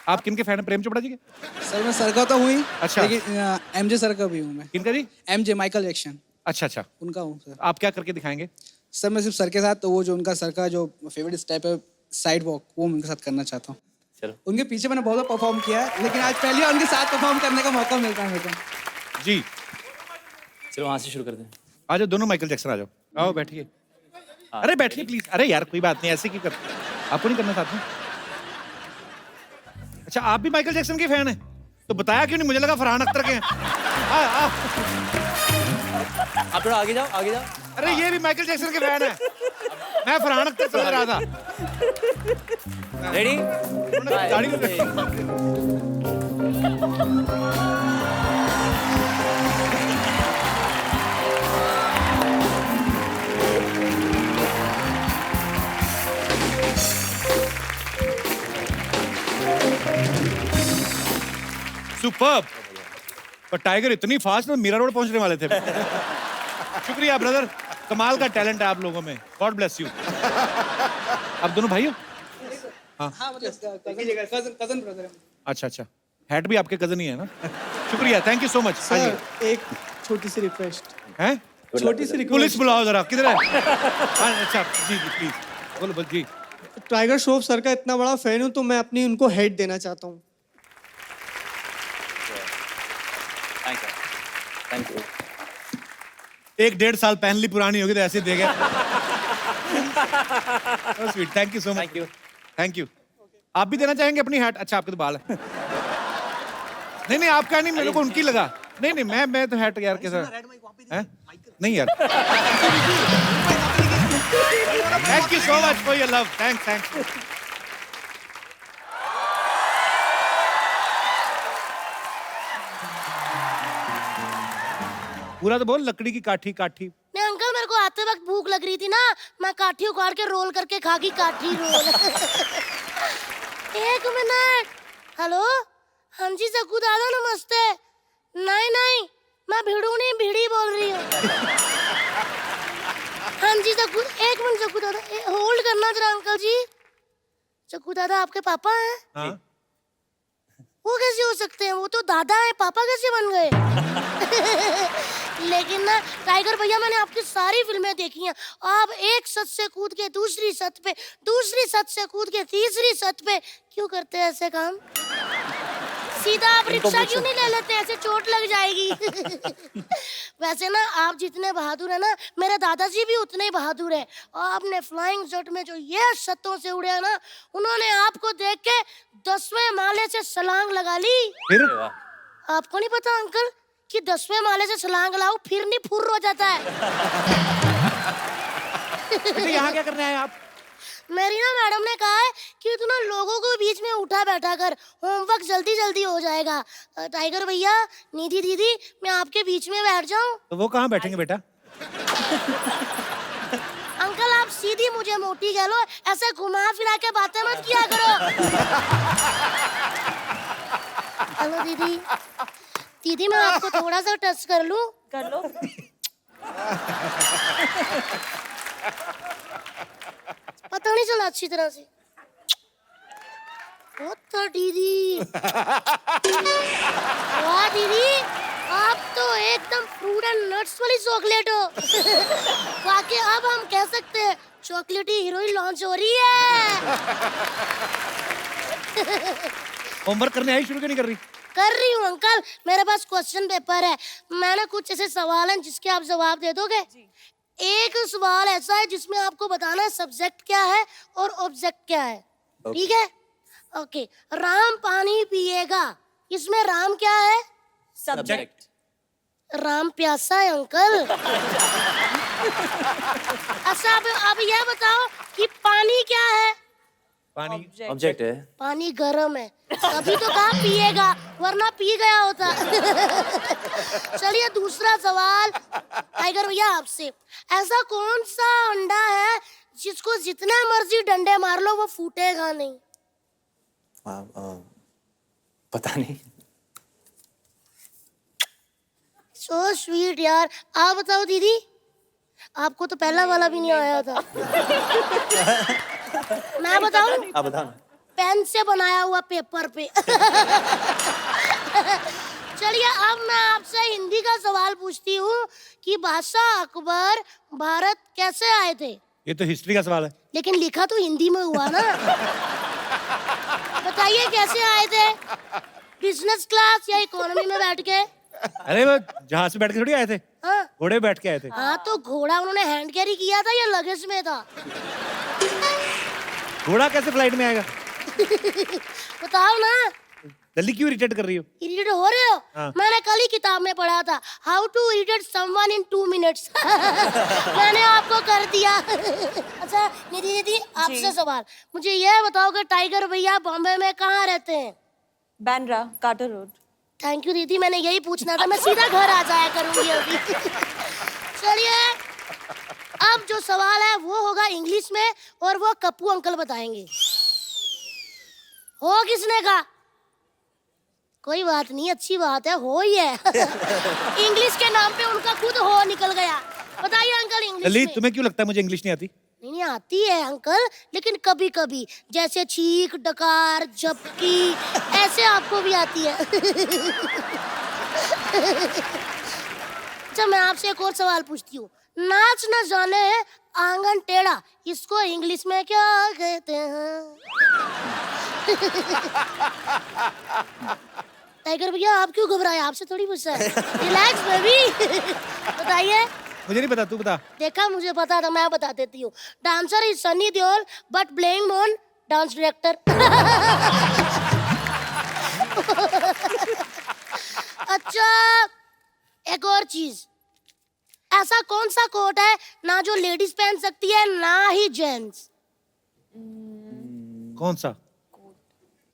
आप किन के फैन हैं? प्रेम चोपड़ा जी के? सर मैं सर का तो हूँ ही, अच्छा। लेकिन एमजे सर का भी हूँ मैं। किनका जी? एमजे माइकल जैक्सन, अच्छा अच्छा, उनका हूँ सर। आप क्या करके दिखाएंगे? सर मैं सिर्फ सर के साथ, तो वो जो उनका सर का जो फेवरेट स्टेप है साइड वॉक, वो मैं उनके साथ करना चाहता हूँ। चलो। उनके पीछे मैंने बहुत परफॉर्म किया है, लेकिन आज पहली बार उनके साथ परफॉर्म करने का मौका मिलता है मेरे को। जी चलो वहाँ से शुरू करते हैं। आ जाओ दोनों, माइकल जैक्सन आ जाओ, आओ बैठिए। अरे बैठिए प्लीज। अरे यार कोई बात नहीं, ऐसे क्यों करते? आपको नहीं करना साथ में? अच्छा, आप भी माइकल जैक्सन के फैन हैं? तो बताया क्यों नहीं? मुझे लगा फरहान अख्तर के हैं। आप थोड़ा आगे जाओ, आगे जाओ। अरे ये भी माइकल जैक्सन के फैन है। मैं फरहान अख्तर समझ रहा था। रेडी? गाड़ी में सुपर्ब। पर टाइगर इतनी फास्ट में मीरा रोड पहुंचने वाले थे। शुक्रिया ब्रदर, कमाल का टैलेंट है आप लोगों में। God bless you. आप दोनों भाई हो? हाँ कजन ब्रदर है। अच्छा अच्छा, हैट भी आपके कजन ही है ना। शुक्रिया, thank you so much. Sir एक छोटी सी रिक्वेस्ट हैं? छोटी सी रिक्वेस्ट। पुलिस बुलाओ जरा, किधर है? हाँ, अच्छा जी जी प्लीज बोलो बोल जी। टाइगर श्रॉफ सर का इतना बड़ा फैन हूँ तो मैं अपनी उनको हेड देना चाहता हूँ। Thank you. 1-1.5 साल पहनली पुरानी होगी तो ऐसे दे गया। Sweet, thank you so much. Thank you. आप भी देना चाहेंगे अपनी हैट? अच्छा आपके तो बाल है। नहीं नहीं आपका नहीं, मेरे को उनकी लगा। नहीं नहीं मैं तो हैट यार के साथ हैं? नहीं यार। Thank you so much for your love. Thanks. पूरा तो बोल। लकड़ी की काठी काठी। नहीं अंकल, मेरे को आते वक्त भूख लग रही थी ना, मैं काठी उखाड़ के रोल करके खा गई। काठी रोल। 1 मिनट। हेलो, हाँ जी सकू दादा नमस्ते। नहीं मैं भिड़ू नहीं, भिड़ी बोल रही हूँ। हाँ जी सकू, 1 मिनट सकू दादा, होल्ड करना जरा अंकल जी। सकू दादा आपके पापा हैं? हाँ? वो कैसे हो सकते हैं? वो तो दादा है, पापा कैसे बन गए? लेकिन ना टाइगर भैया, मैंने आपकी सारी फिल्में देखी हैं। आप एक छत से कूद के दूसरी छत पे, दूसरी छत से कूद के तीसरी छत पे क्यों करते हैं ऐसे काम? सीधा आप रिक्शा क्यों नहीं ले लेते? ऐसे चोट लग जाएगी। वैसे ना आप जितने बहादुर है ना, मेरे दादाजी भी उतने ही बहादुर है। आपने फ्लाइंग जट में जो ये छतों से उड़े हैं ना, उन्होंने आपको देख के 10वें माले से छलांग लगा ली। फिर? आपको नहीं पता अंकल कि 10वें माले से छलांग लगाओ फिर नहीं फुर्र हो जाता है। बेटे यहाँ क्या करने आए आप? मेरी ना मैडम ने कहा है कि तू ना लोगों को बीच में उठा बैठा कर, होमवर्क जल्दी जल्दी हो जाएगा। टाइगर भैया, निधि दीदी, मैं आपके बीच में बैठ जाऊं? तो वो कहाँ बैठेंगे बेटा? अंकल आप सीधी मुझे मोटी कह लो, ऐसे घुमा फिरा के बातें मत किया करो। हेलो दीदी। दीदी मैं आपको थोड़ा सा टच कर लूं? कर लो। पता नहीं चला अच्छी तरह से। बहुत दीदी। वाह दीदी, आप तो एकदम फ्रूट एंड नट्स वाली चॉकलेट हो। वाकई अब हम कह सकते हैं चॉकलेटी हीरोइन लॉन्च हो रही है। होमवर्क करने आई, शुरू क्यों नहीं कर रही? कर रही हूँ अंकल, मेरे पास क्वेश्चन पेपर है। मैंने कुछ ऐसे सवाल हैं जिसके आप जवाब दे दोगे? एक सवाल ऐसा है जिसमें आपको बताना है सब्जेक्ट क्या है और ऑब्जेक्ट क्या है। ठीक है? ओके। राम पानी पिएगा, इसमें राम क्या है? सब्जेक्ट। राम प्यासा है अंकल। अच्छा अब यह बताओ कि पानी क्या है? पानी ऑब्जेक्ट है। पानी गर्म है, तभी तो कहा पिएगा, वरना पी गया होता। चलिए दूसरा सवाल टाइगर भैया आपसे, ऐसा कौन सा अंडा है जिसको जितना मर्जी डंडे मार लो वो फूटेगा नहीं? पता नहीं। सो स्वीट यार। आप बताओ दीदी, आपको तो पहला वाला भी नहीं आया था। मैं बताऊं? आप बताओ। पेन से बनाया हुआ पेपर पे। चलिए अब मैं आपसे हिंदी का सवाल पूछती हूँ कि बादशाह अकबर भारत कैसे आए थे? ये तो हिस्ट्री का सवाल है। लेकिन लिखा तो हिंदी में हुआ ना। बताइए कैसे आए थे? बिजनेस क्लास या इकोनॉमी में बैठ के? अरे वो जहाज पे बैठ के थोड़ी आए थे, हाँ? घोड़े बैठ के आए थे। हाँ तो घोड़ा उन्होंने हैंड कैरी किया था या लगेज में था? घोड़ा कैसे फ्लाइट में आएगा? बताओ ना। जल्दी क्यों इरिटेट कर रही हो? इरिटेट हो रहे हो? हाँ। मैंने कल ही किताब में पढ़ा था how to irritate someone in 2 minutes. मैंने आपको कर दिया। अच्छा निधि दीदी आपसे सवाल, मुझे ये बताओ कि टाइगर भैया बॉम्बे में कहाँ रहते हैं? Bandra, Carter Road. Thank you दीदी, मैंने यही पूछना था, मैं सीधा घर आ जाया करूंगी अभी। चलिए अब जो सवाल है वो होगा इंग्लिश में और वो कप्पू अंकल बताएंगे। हो किसने कहा? कोई बात नहीं, अच्छी बात है, हो ही है। इंग्लिश के नाम पे उनका खुद हो निकल गया। बताइए अंकल इंग्लिश लली, में। तुम्हें क्यों लगता है मुझे इंग्लिश नहीं आती? नहीं आती है अंकल, लेकिन कभी कभी जैसे छींक, डकार, झपकी ऐसे आपको भी आती है। अच्छा मैं आपसे एक और सवाल पूछती हूँ, नाच न जाने आंगन टेढ़ा, इसको इंग्लिश में क्या कहते हैं? टाइगर भैया आप क्यों घबराए? आपसे थोड़ी पूछा है। Relax baby. बताइए। मुझे नहीं पता, तू बता। देखा मुझे पता था, मैं बता देती हूँ। Dancer is Sunny Deol but playing on dance director. अच्छा एक और चीज, ऐसा कौन सा कोट है ना जो लेडीज पहन सकती है ना ही जेंट्स? कौन सा?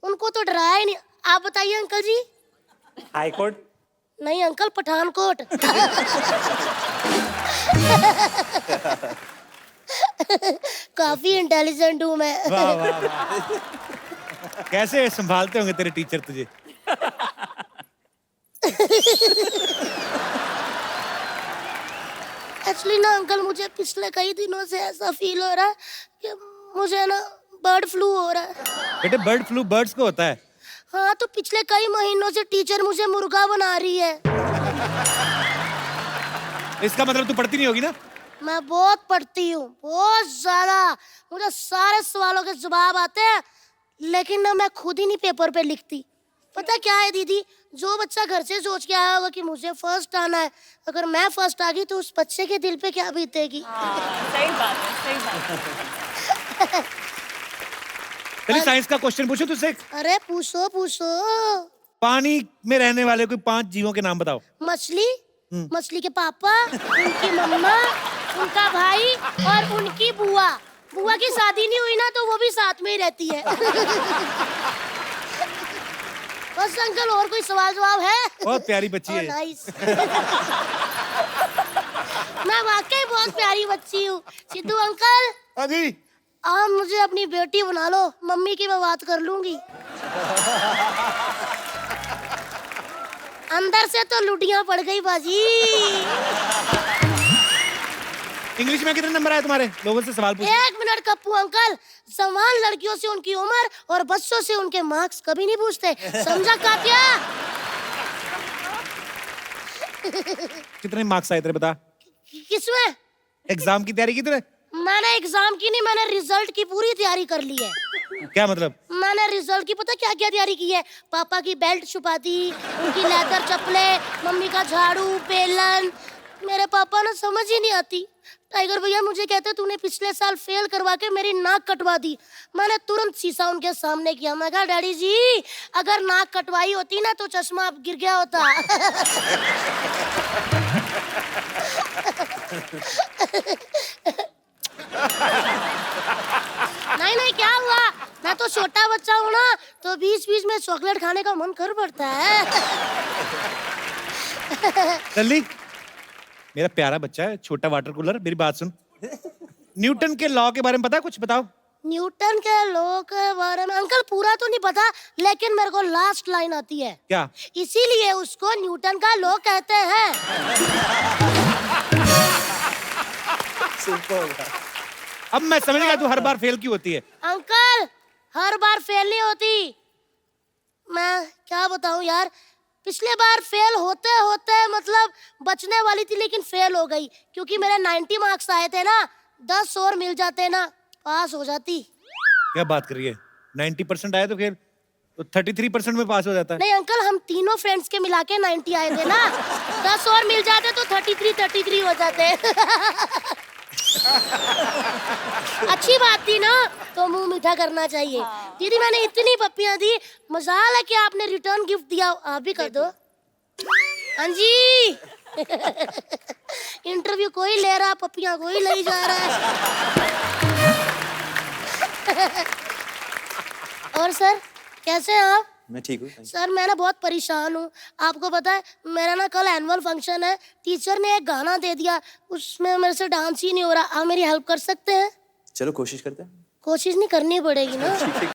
उनको तो डराया ही नहीं। आप बताइए अंकल जी। High court. नहीं अंकल, पठानकोट। काफी इंटेलिजेंट हूँ मैं। वाह वाह वाह। कैसे संभालते होंगे तेरे टीचर तुझे? एक्चुअली ना अंकल, मुझे पिछले कई दिनों से ऐसा फील हो रहा है कि मुझे ना बर्ड फ्लू हो रहा है। बेटे बर्ड फ्लू बर्ड्स को होता है। हाँ तो पिछले कई महीनों से टीचर मुझे मुर्गा बना रही है। इसका मतलब तू पढ़ती नहीं होगी ना? मैं बहुत पढ़ती हूँ, बहुत ज्यादा। मुझे सारे सवालों के जवाब आते हैं, लेकिन ना मैं खुद ही नहीं पेपर पे लिखती। पता क्या है दीदी, जो बच्चा घर से सोच के आया होगा कि मुझे फर्स्ट आना है, अगर मैं फर्स्ट आ गई तो उस बच्चे के दिल पे क्या बीतेगी? सही बात है, सही बात है। चलिए साइंस का क्वेश्चन पूछो तुझसे। अरे पूछो पूछो। पानी में रहने वाले कोई 5 जीवों के नाम बताओ। मछली, मछली के पापा, उनकी मम्मा, उनका भाई और उनकी बुआ। बुआ की शादी नहीं हुई ना तो वो भी साथ में ही रहती है। बस अंकल, और कोई सवाल जवाब है? बहुत प्यारी बच्ची है। नाइस। मैं वाकई बहुत प्यारी बच्ची हूँ। सिद्धू अंकल। हाँ जी। आप मुझे अपनी बेटी बना लो, मम्मी की मैं बात कर लूंगी। अंदर से तो लुटियां पड़ गई बाजी। इंग्लिश में कितने नंबर आए तुम्हारे? लोगों से सवाल पूछ। 1 मिनट कप्पू अंकल, समान लड़कियों से उनकी उम्र और बच्चों से उनके मार्क्स कभी नहीं पूछते, समझा कातिया? कितने मार्क्स आए तेरे बता? किसमें? एग्जाम की तैयारी की तूने? मैंने एग्जाम की नहीं, मैंने रिजल्ट की पूरी तैयारी कर ली है। क्या मतलब? मैंने रिजल्ट की पता क्या क्या तैयारी की है? पापा की बेल्ट छुपा दी, उनकी लेदर चप्पलें, मम्मी का झाड़ू, बेलन। मेरे पापा ना समझ ही नहीं आती। टाइगर भैया मुझे कहते तूने पिछले साल फेल करवा के मेरी नाक कटवा दी। मैंने तुरंत शीशा उनके सामने किया, मैं कहा डैडी जी अगर नाक कटवाई होती ना तो चश्मा अब गिर गया होता। नहीं नहीं क्या हुआ, मैं तो छोटा बच्चा हूँ ना, तो बीच बीच में चॉकलेट खाने का मन कर पड़ता है। लल्ली, मेरा प्यारा बच्चा है, छोटा वाटर कूलर, मेरी बात सुन। न्यूटन के लॉ के बारे में पता है कुछ? बताओ। न्यूटन के लॉ के बारे में अंकल पूरा तो नहीं पता, लेकिन मेरे को लास्ट लाइन आती है। क्या? इसीलिए उसको न्यूटन का लॉ कहते हैं। अब मैं समझ गया तू हर बार फेल क्यों होती है। अंकल हर बार फेल नहीं होती, मैं क्या बताऊं यार, पिछले बार फेल होते होते मतलब बचने वाली थी लेकिन फेल हो गई, क्योंकि मेरे 90 मार्क्स आए थे ना, 10 और मिल जाते ना पास हो जाती। क्या बात कर रही है? 90% आए तो फिर तो 33% में पास हो जाता है। नहीं अंकल, हम तीनों फ्रेंड्स के मिला के 90 आए थे ना, 10 और मिल जाते तो 33 हो जाते। अच्छी बात थी ना, तो मुंह मीठा करना चाहिए। दीदी मैंने इतनी पप्पियां दी, मजाल है कि आपने रिटर्न गिफ्ट दिया, आप भी कर दो। हाँ जी। इंटरव्यू कोई ले रहा, पप्पियां कोई ले जा रहा है। और सर कैसे हैं आप? मैं ठीक हूँ। सर मैं ना बहुत परेशान हूँ। आपको पता है मेरा ना कल एनुअल फंक्शन है, टीचर ने एक गाना दे दिया, उसमें मेरे से डांस ही नहीं हो रहा। आप मेरी हेल्प कर सकते हैं? चलो कोशिश करते हैं। कोशिश नहीं करनी पड़ेगी ना।